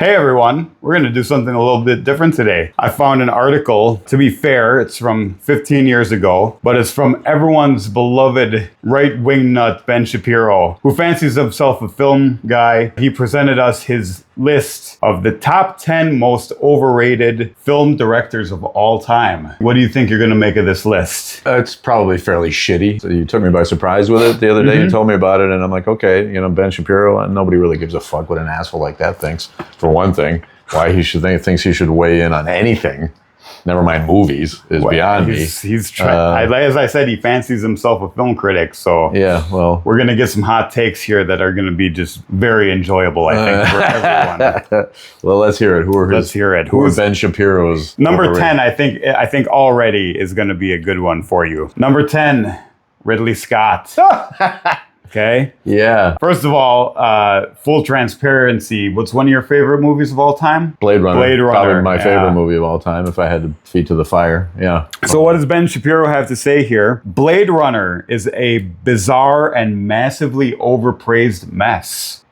Hey everyone, we're going to do something a little bit different today. I found an article, to be fair, it's from 15 years ago, but it's from everyone's beloved right-wing nut, Ben Shapiro, who fancies himself a film guy. He presented us his list of the top 10 most overrated film directors of all time. What do you think you're going to make of this list? It's probably fairly shitty. So you took me by surprise with it the other day. You told me about it, and I'm like, okay, Ben Shapiro, nobody really gives a fuck what an asshole like that thinks. For one thing, why he thinks he should weigh in on anything, never mind movies, is beyond me. He's trying. As I said, he fancies himself a film critic. So yeah, well, we're gonna get some hot takes here that are gonna be just very enjoyable, I think, for everyone. Well, let's hear it. Let's hear it. Who are Ben Shapiro's number 10? I think already is gonna be a good one for you. Number 10, Ridley Scott. Okay. Yeah. First of all, full transparency. What's one of your favorite movies of all time? Blade Runner. Probably my favorite movie of all time if I had to feed to the fire. Yeah. So what does Ben Shapiro have to say here? Blade Runner is a bizarre and massively overpraised mess.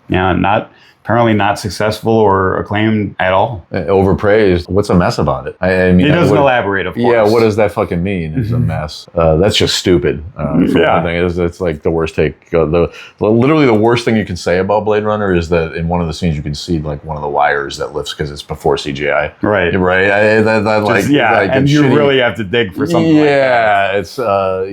Yeah, apparently not successful or acclaimed at all. Overpraised. What's a mess about it? I mean, he doesn't elaborate, of course. Yeah, what does that fucking mean? It's a mess. That's just stupid. One thing, it's like the worst take. Literally the worst thing you can say about Blade Runner is that in one of the scenes you can see like one of the wires that lifts because it's before CGI. Right. Right. And you really have to dig for something like that. It's sorry,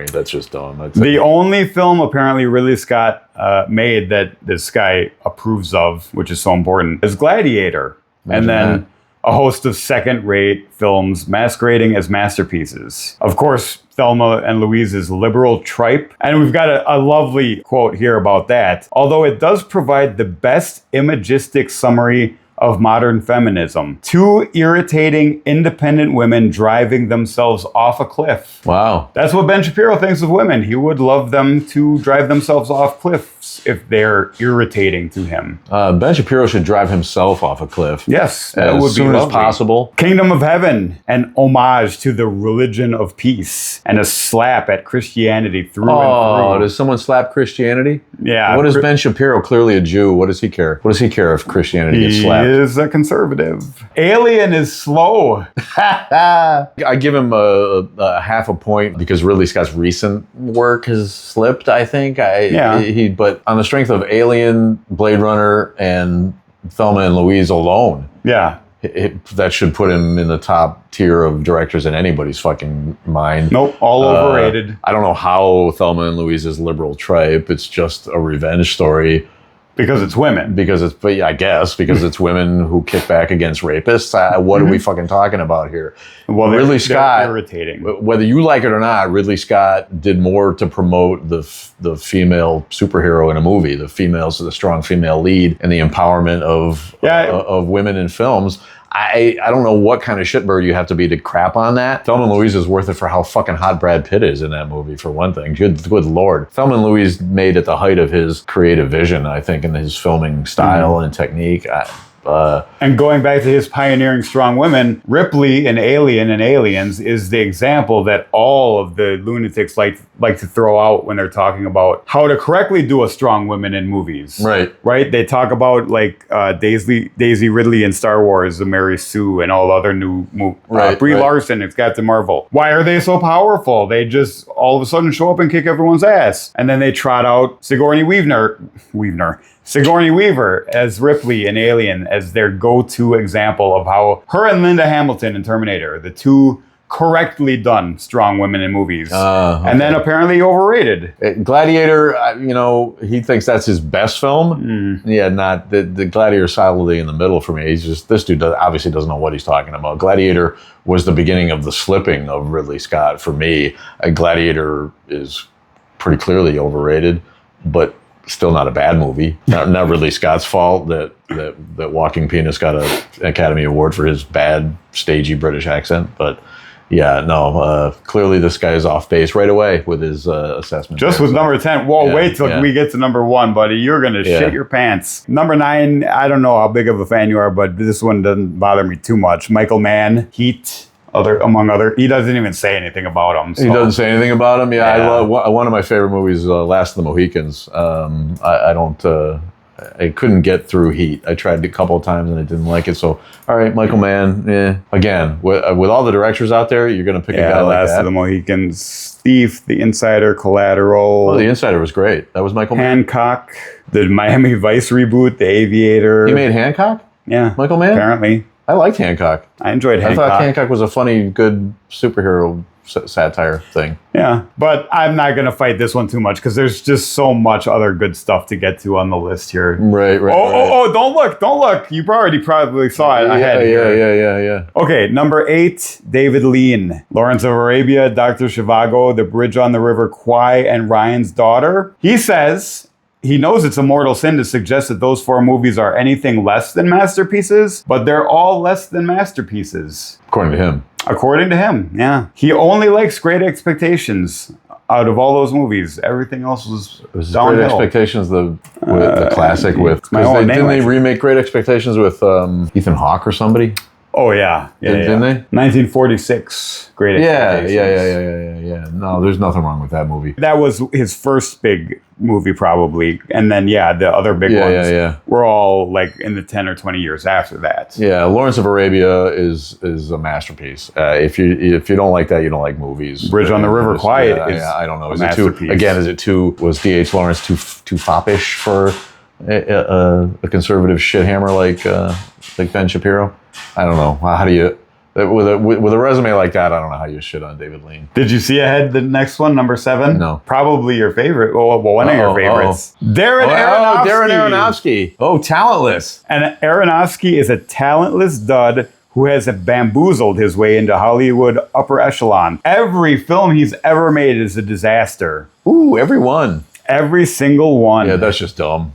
that's just dumb. The only film apparently Ridley Scott made that this guy approves of, which is so important, is Gladiator. And then a host of second-rate films masquerading as masterpieces. Of course, Thelma and Louise's liberal tripe. And we've got a lovely quote here about that. Although it does provide the best imagistic summary of modern feminism. Two irritating, independent women driving themselves off a cliff. Wow. That's what Ben Shapiro thinks of women. He would love them to drive themselves off cliffs if they're irritating to him. Ben Shapiro should drive himself off a cliff. Yes, that would be soon as possible. Kingdom of Heaven, an homage to the religion of peace and a slap at Christianity through and through. Oh, does someone slap Christianity? Yeah. What is Ben Shapiro? Clearly a Jew. What does he care? What does he care if Christianity gets slapped? He is a conservative. Alien is slow. I give him a half a point because Ridley Scott's recent work has slipped, I think. But on the strength of Alien, Blade Runner, and Thelma and Louise alone, that should put him in the top tier of directors in anybody's fucking mind. Nope, all overrated. I don't know how Thelma and Louise is liberal tripe. It's just a revenge story. Because it's women. I guess because it's women who kick back against rapists. What are we fucking talking about here? Well, Ridley Scott, irritating. Whether you like it or not, Ridley Scott did more to promote the female superhero in a movie, the strong female lead, and the empowerment of women in films. I don't know what kind of shitbird you have to be to crap on that. Thelma and Louise is worth it for how fucking hot Brad Pitt is in that movie, for one thing. Good Lord. Thelma and Louise made at the height of his creative vision, I think, and his filming style and technique. And going back to his pioneering strong women, Ripley in Alien and Aliens is the example that all of the lunatics like to throw out when they're talking about how to correctly do a strong woman in movies. Right? They talk about like Daisy Ridley in Star Wars, the Mary Sue, and all other new movies. Brie Larson, it's Captain Marvel. Why are they so powerful? They just all of a sudden show up and kick everyone's ass. And then they trot out Sigourney Weaver as Ripley in Alien as their go-to example of how her and Linda Hamilton in Terminator, the two correctly done strong women in movies. And then apparently overrated. Gladiator, he thinks that's his best film. Yeah, not the Gladiator solidly in the middle for me. This dude obviously doesn't know what he's talking about. Gladiator was the beginning of the slipping of Ridley Scott for me. Gladiator is pretty clearly overrated, but still not a bad movie. Not Ridley Scott's fault that Walking Penis got an Academy Award for his bad, stagey British accent. But clearly this guy is off base right away with his assessment. Just with number 10. Whoa, wait till we get to number 1, buddy. You're going to shit your pants. Number 9, I don't know how big of a fan you are, but this one doesn't bother me too much. Michael Mann, Heat. Among other, he doesn't even say anything about him. So. He doesn't say anything about him. Yeah, I love one of my favorite movies, Last of the Mohicans. I don't I couldn't get through Heat. I tried it a couple of times and I didn't like it. So, all right, Michael Mann. Again, with all the directors out there, you're going to pick a guy like Last that. of the Mohicans, Thief, The Insider, Collateral. Oh, The Insider was great. That was Michael Mann. Hancock, the Miami Vice reboot, The Aviator. He made Hancock? Yeah. Michael Mann? Apparently. I liked Hancock. I enjoyed Hancock. I thought Hancock was a funny, good superhero satire thing. Yeah, but I'm not going to fight this one too much because there's just so much other good stuff to get to on the list here. Right. Oh, don't look. You already probably saw it ahead here. Yeah. Okay, number 8, David Lean. Lawrence of Arabia, Dr. Zhivago, The Bridge on the River Kwai, and Ryan's Daughter. He says he knows it's a mortal sin to suggest that those 4 movies are anything less than masterpieces, but they're all less than masterpieces. According to him. According to him, yeah. He only likes Great Expectations out of all those movies. Everything else was downhill. Great Expectations, the classic with... Didn't they remake Great Expectations with Ethan Hawke or somebody? Oh, yeah. Didn't they? 1946, Great Expectations. Yeah. No, there's nothing wrong with that movie. That was his first big movie, probably. And then, the other big ones were all like in the 10 or 20 years after that. Yeah, Lawrence of Arabia is a masterpiece. If you don't like that, you don't like movies. Bridge on the River Kwai is I don't know. Is it too, was D.H. Lawrence too foppish for a conservative shithammer like Ben Shapiro? I don't know. How do you... With a resume like that, I don't know how you shit on David Lean. Did you see ahead the next one, number 7? No. Probably your favorite. Well, one of your favorites. Darren Aronofsky. Darren Aronofsky. Oh, talentless. And Aronofsky is a talentless dud who has bamboozled his way into Hollywood upper echelon. Every film he's ever made is a disaster. Ooh, every one. Every single one. Yeah, that's just dumb.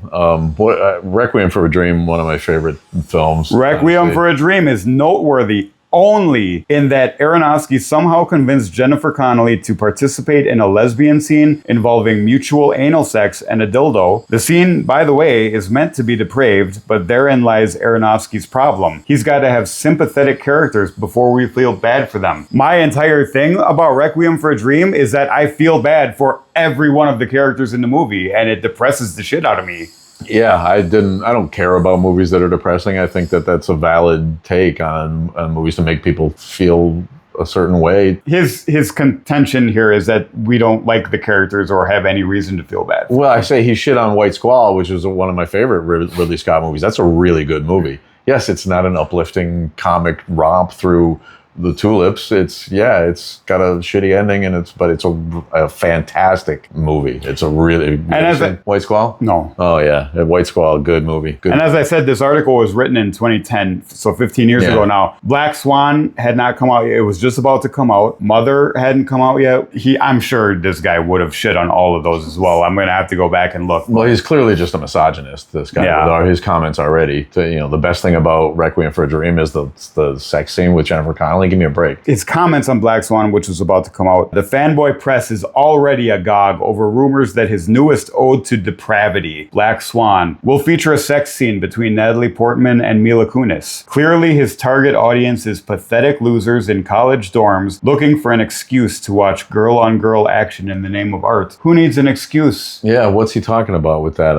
Requiem for a Dream, one of my favorite films. Requiem for a Dream is noteworthy only in that Aronofsky somehow convinced Jennifer Connelly to participate in a lesbian scene involving mutual anal sex and a dildo. The scene, by the way, is meant to be depraved, but therein lies Aronofsky's problem. He's got to have sympathetic characters before we feel bad for them. My entire thing about Requiem for a Dream is that I feel bad for every one of the characters in the movie, and it depresses the shit out of me. Yeah, I don't care about movies that are depressing. I think that that's a valid take on movies to make people feel a certain way. His contention here is that we don't like the characters or have any reason to feel bad. Well, I say he shit on White Squall, which is one of my favorite Ridley Scott movies. That's a really good movie. Yes, it's not an uplifting comic romp through the tulips. It's got a shitty ending, but it's a fantastic movie. It's a really... White Squall? No. Oh yeah, White Squall, good movie. Good. And as I said, this article was written in 2010, so 15 years ago now. Black Swan had not come out yet. It was just about to come out. Mother hadn't come out yet. I'm sure this guy would have shit on all of those as well. I'm going to have to go back and look. Well, he's clearly just a misogynist, this guy, with his comments already. The best thing about Requiem for a Dream is the sex scene with Jennifer Connelly. Give me a break. His comments on Black Swan, which was about to come out. The fanboy press is already agog over rumors that his newest ode to depravity, Black Swan, will feature a sex scene between Natalie Portman and Mila Kunis. Clearly, his target audience is pathetic losers in college dorms looking for an excuse to watch girl-on-girl action in the name of art. Who needs an excuse? Yeah, what's he talking about with that?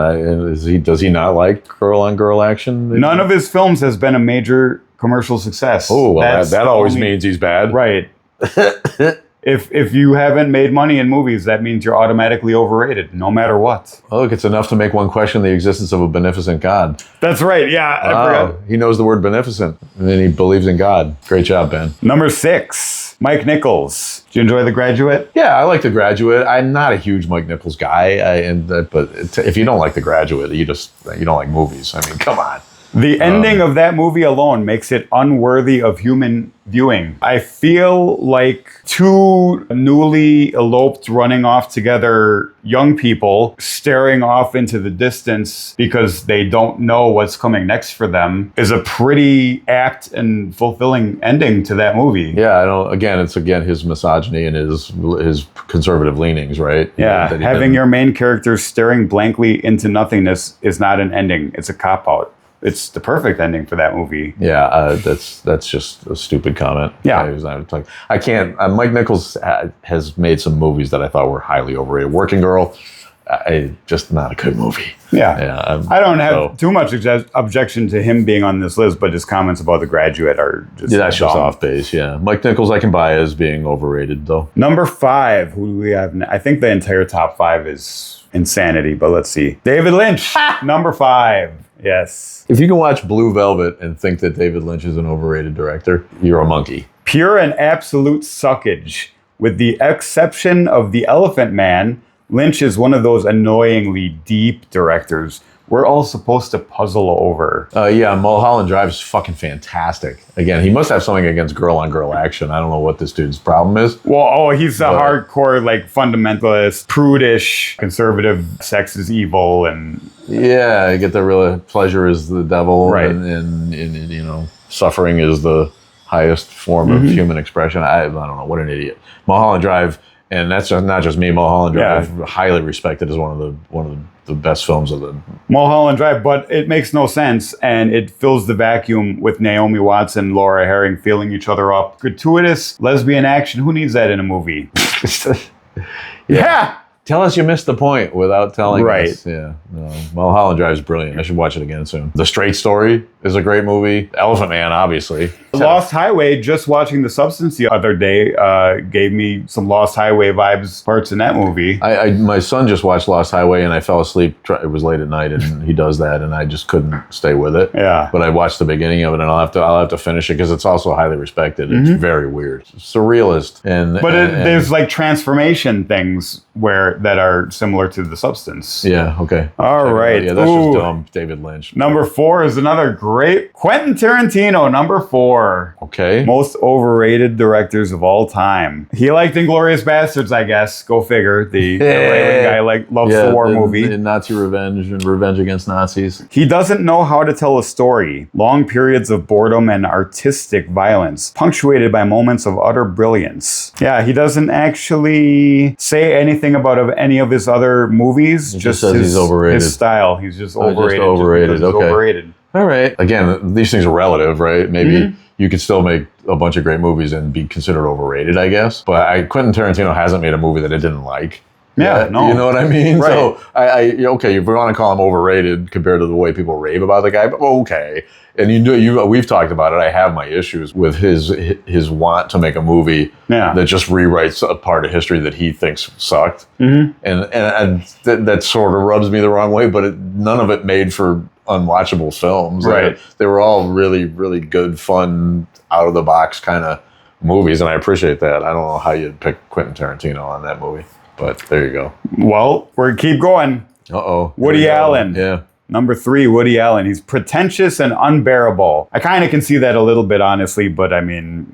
Does he not like girl-on-girl action? None of his films has been a major commercial success. Oh, well, that always means he's bad. Right. If you haven't made money in movies, that means you're automatically overrated, no matter what. Oh, look, it's enough to make one question the existence of a beneficent God. That's right, yeah. He knows the word beneficent, and then he believes in God. Great job, Ben. Number 6, Mike Nichols. Did you enjoy The Graduate? Yeah, I like The Graduate. I'm not a huge Mike Nichols guy, but if you don't like The Graduate, you don't like movies. I mean, come on. The ending of that movie alone makes it unworthy of human viewing. I feel like two newly eloped, running off together young people staring off into the distance because they don't know what's coming next for them is a pretty apt and fulfilling ending to that movie. Yeah, I don't. Again, it's his misogyny and his conservative leanings, right? Yeah, having your main character staring blankly into nothingness is not an ending. It's a cop-out. It's the perfect ending for that movie. Yeah, that's just a stupid comment. Yeah. I can't. Mike Nichols has made some movies that I thought were highly overrated. Working Girl, just not a good movie. Yeah. I don't have too much objection to him being on this list, but his comments about The Graduate are just that's just off base. Yeah, Mike Nichols I can buy as being overrated though. Number 5, who do we have? I think the entire top 5 is insanity, but let's see. David Lynch, number 5. Yes. If you can watch Blue Velvet and think that David Lynch is an overrated director, you're a monkey. Pure and absolute suckage. With the exception of The Elephant Man, Lynch is one of those annoyingly deep directors we're all supposed to puzzle over. Yeah, Mulholland Drive is fucking fantastic. Again, he must have something against girl-on-girl action. I don't know what this dude's problem is. Well, he's a hardcore, like, fundamentalist, prudish, conservative, sex is evil, and... Yeah, you get the real pleasure is the devil, right. and you know, suffering is the highest form of human expression. I don't know, what an idiot. Mulholland Drive, and that's not just me, Mulholland Drive, highly respected as one of the best films of the... Mulholland Drive, but it makes no sense, and it fills the vacuum with Naomi Watts and Laura Herring feeling each other up. Gratuitous lesbian action, who needs that in a movie? Yeah! Tell us you missed the point without telling us. Yeah. No, Mulholland Drive is brilliant. I should watch it again soon. The Straight Story is a great movie. Elephant Man, obviously. Lost Highway, just watching The Substance the other day, gave me some Lost Highway vibes, parts in that movie. My son just watched Lost Highway and I fell asleep. It was late at night and he does that and I just couldn't stay with it. Yeah. But I watched the beginning of it and I'll have to finish it because it's also highly respected. It's very weird. Surrealist. There's like transformation things that are similar to The Substance. Yeah, okay. All right. Yeah, that's just dumb. David Lynch. Number 4 is another great Quentin Tarantino, number 4. Okay. Most overrated directors of all time. He liked Inglourious Bastards, I guess. Go figure. The right-wing guy loves the war movie. The Nazi revenge and revenge against Nazis. He doesn't know how to tell a story. Long periods of boredom and artistic violence, punctuated by moments of utter brilliance. Yeah, he doesn't actually say anything about any of his other movies. He just says he's overrated. His style. He's just overrated. Just overrated. Okay. Overrated. All right. Again, these things are relative, right? Maybe you could still make a bunch of great movies and be considered overrated, I guess. But Quentin Tarantino hasn't made a movie that I didn't like. Yeah, no. You know what I mean? Right. So, okay, if we want to call him overrated compared to the way people rave about the guy, but okay. And we've talked about it. I have my issues with his want to make a movie that just rewrites a part of history that he thinks sucked. And that sort of rubs me the wrong way, but none of it made for unwatchable films. Right. They were all really, really good, fun, out-of-the-box kind of movies, and I appreciate that. I don't know how you'd pick Quentin Tarantino on that movie, but there you go. Well, we're keep going. Uh-oh. Woody Allen. Yeah. Number 3, Woody Allen. He's pretentious and unbearable. I kind of can see that a little bit, honestly, but I mean,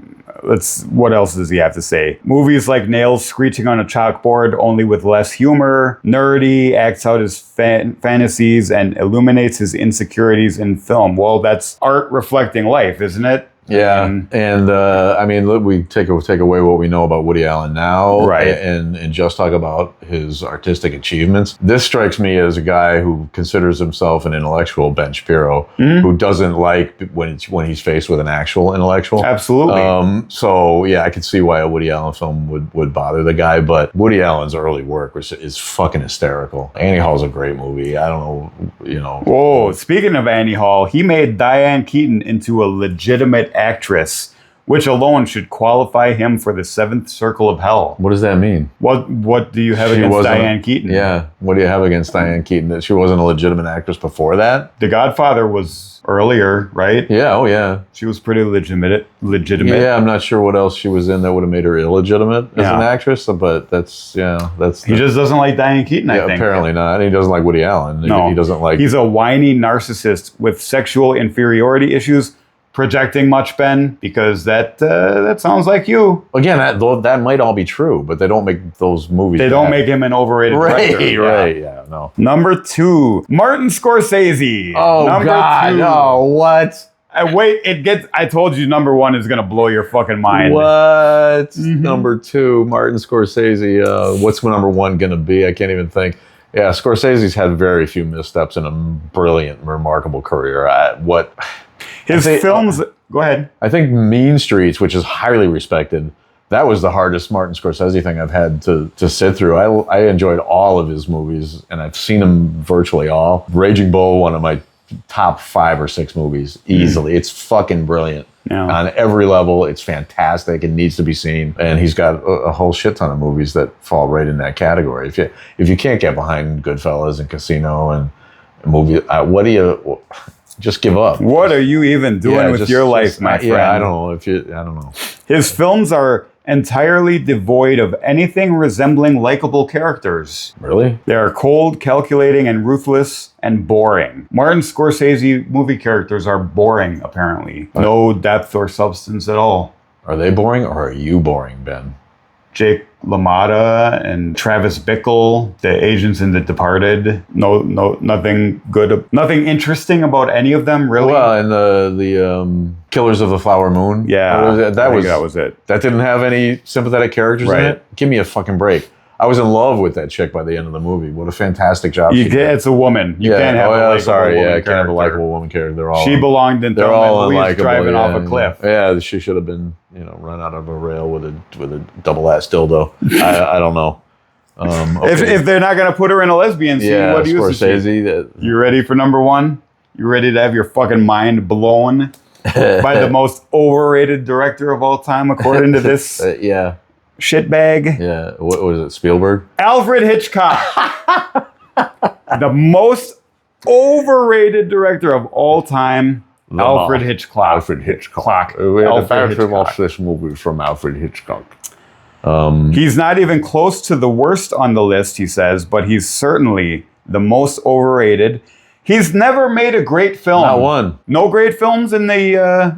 what else does he have to say? Movies like nails screeching on a chalkboard, only with less humor. Nerdy, acts out his fantasies, and illuminates his insecurities in film. Well, that's art reflecting life, isn't it? Yeah, and I mean, we take away what we know about Woody Allen now, right, and just talk about his artistic achievements. This strikes me as a guy who considers himself an intellectual, Ben Shapiro, who doesn't like when he's faced with an actual intellectual. Absolutely. So yeah, I could see why a Woody Allen film would bother the guy, but Woody Allen's early work is fucking hysterical. Annie Hall's a great movie. I don't know, Whoa, speaking of Annie Hall, he made Diane Keaton into a legitimate actress, which alone should qualify him for the 7th Circle of Hell. What does that mean? What do you have against Diane Keaton? Yeah, what do you have against Diane Keaton? That she wasn't a legitimate actress before that? The Godfather was earlier, right? Yeah, oh yeah. She was pretty legitimate. Yeah, I'm not sure what else she was in that would have made her illegitimate as an actress, but that's... He just doesn't like Diane Keaton, I think. Apparently not. And he doesn't like Woody Allen. No. He doesn't like... He's a whiny narcissist with sexual inferiority issues. Projecting much, Ben, because that sounds like you. Again, that might all be true, but they don't make those movies. They don't make him an overrated director. Right, yeah, no. Number 2, Martin Scorsese. Oh, number God, 2. no, what? I told you number 1 is going to blow your fucking mind. What? Number 2, Martin Scorsese. What's number 1 going to be? I can't even think. Yeah, Scorsese's had very few missteps in a brilliant, remarkable career. His films... Go ahead. I think Mean Streets, which is highly respected, That was the hardest Martin Scorsese thing I've had to sit through. I enjoyed all of his movies, and I've seen them virtually all. Raging Bull, one of my top 5 or 6 movies, easily. It's fucking brilliant. Yeah. On every level, it's fantastic. It needs to be seen. And he's got a whole shit ton of movies that fall right in that category. If you can't get behind Goodfellas and Casino and movie, what do you... Just give up. What are you even doing with your life, my friend? Yeah, I don't know. His films are entirely devoid of anything resembling likable characters. Really? They are cold, calculating, and ruthless, and boring. Martin Scorsese movie characters are boring, apparently. No depth or substance at all. Are they boring, or are you boring, Ben? Jake LaMotta and Travis Bickle, the agents in The Departed. No, nothing good, nothing interesting about any of them, really. Well, and the Killers of the Flower Moon. Yeah, that was it. That didn't have any sympathetic characters in it. Give me a fucking break. I was in love with that chick by the end of the movie. What a fantastic job she did. It's a woman. You can't have a likable woman can't have a likable woman character. They're all she belonged in Thelma driving off a cliff. Yeah, she should have been, run out of a rail with a double-ass dildo. I don't know. Okay. If they're not going to put her in a lesbian scene, what do you Scorsese. You ready for number 1? You ready to have your fucking mind blown by the most overrated director of all time, according to this? Yeah. Shitbag. Yeah, what was it, Spielberg? Alfred Hitchcock. The most overrated director of all time, Alfred Hitchcock. Alfred Hitchcock. We had to watch this movie from Alfred Hitchcock. He's not even close to the worst on the list, he says, but he's certainly the most overrated. He's never made a great film. Not one. No great films in the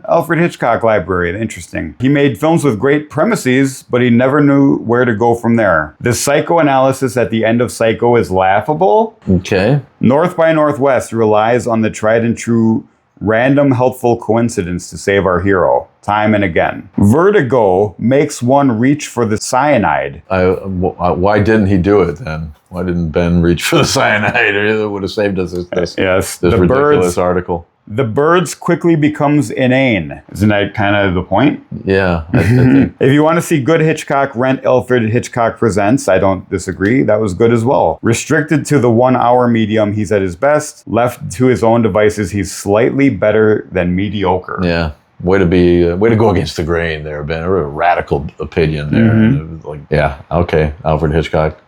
Alfred Hitchcock library. Interesting. He made films with great premises, but he never knew where to go from there. The psychoanalysis at the end of Psycho is laughable. Okay. North by Northwest relies on the tried and true random helpful coincidence to save our hero, time and again. Vertigo makes one reach for the cyanide. Why didn't he do it then? Why didn't Ben reach for the cyanide? It would have saved us this ridiculous article. The Birds quickly becomes inane. Isn't that kind of the point? Yeah. I think. If you want to see good Hitchcock, rent Alfred Hitchcock Presents. I don't disagree. That was good as well. Restricted to the 1 hour medium, he's at his best. Left to his own devices, he's slightly better than mediocre. Yeah. Way to go against the grain there, Ben. A real radical opinion there. Mm-hmm. Alfred Hitchcock.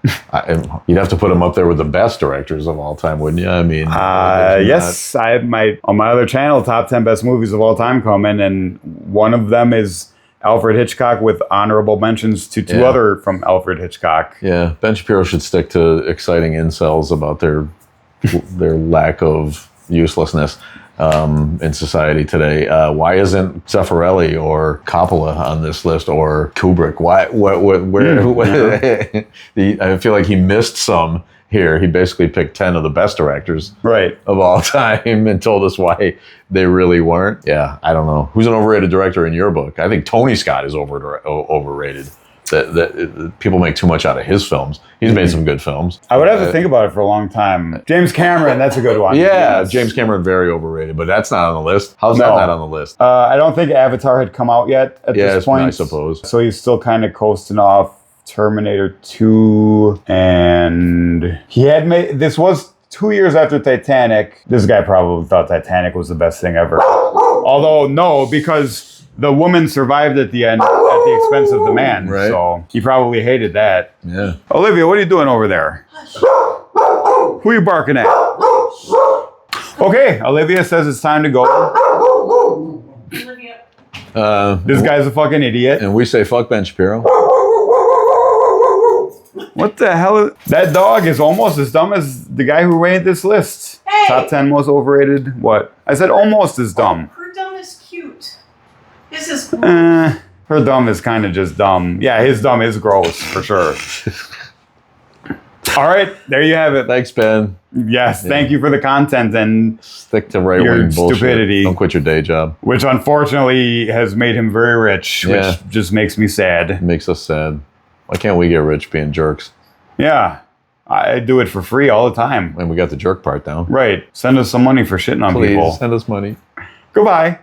You'd have to put him up there with the best directors of all time, wouldn't you? I mean, yes. I have on my other channel, top 10 best movies of all time coming, and one of them is Alfred Hitchcock with honorable mentions to two other from Alfred Hitchcock. Yeah, Ben Shapiro should stick to exciting incels about their lack of uselessness. In society today. Why isn't Zeffirelli or Coppola on this list, or Kubrick? I feel like he missed some here. He basically picked 10 of the best directors of all time and told us why they really weren't. Yeah, I don't know. Who's an overrated director in your book? I think Tony Scott is overrated. That people make too much out of his films. He's made some good films. I would have to think about it for a long time. James Cameron, that's a good one. Yeah, James Cameron, very overrated, but that's not on the list. How's that not on the list? I don't think Avatar had come out yet at this point. I suppose. So he's still kind of coasting off Terminator 2, and he had made, this was 2 years after Titanic. This guy probably thought Titanic was the best thing ever. Although, no, because the woman survived at the end at the expense of the man. Right. So he probably hated that. Yeah. Olivia, what are you doing over there? Who are you barking at? Okay, Olivia says it's time to go. Olivia. This guy's a fucking idiot. And we say fuck Ben Shapiro. What the hell? That dog is almost as dumb as the guy who made this list. Hey! Top 10 most overrated. What? I said almost as dumb. Her dumb is cute. This is her dumb is kind of just dumb. Yeah, his dumb is gross, for sure. All right, there you have it. Thanks, Ben. Yes, thank you for the content and stick to right-wing bullshit. Stupidity. Don't quit your day job. Which unfortunately has made him very rich, which just makes me sad. It makes us sad. Why can't we get rich being jerks? Yeah, I do it for free all the time. And we got the jerk part down. Right. Send us some money for shitting on people. Please, send us money. Goodbye.